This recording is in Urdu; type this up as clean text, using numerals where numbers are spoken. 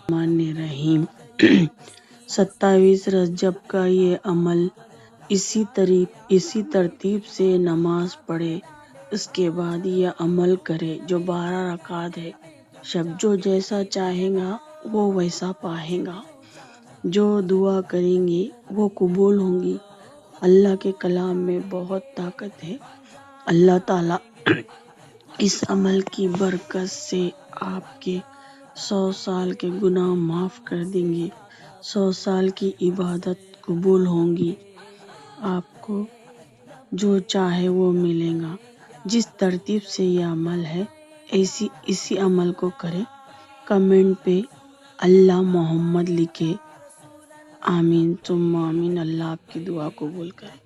الرحمن الرحیم 27 رجب کا یہ عمل اسی ترتیب سے نماز پڑھے، اس کے بعد یہ عمل کرے جو 12 رکعت ہے۔ شب جو جیسا چاہے گا وہ ویسا پائے گا، جو دعا کریں گے وہ قبول ہوں گی۔ اللہ کے کلام میں بہت طاقت ہے۔ اللہ تعالیٰ اس عمل کی برکت سے آپ کے 100 سال کے گناہ معاف کر دیں گے، 100 سال کی عبادت قبول ہوں گی، آپ کو جو چاہے وہ ملے گا۔ جس ترتیب سے یہ عمل ہے اسی عمل کو کریں۔ کمنٹ پہ اللہ محمد لکھے۔ آمین ثم آمین۔ اللہ آپ کی دعا قبول کرے۔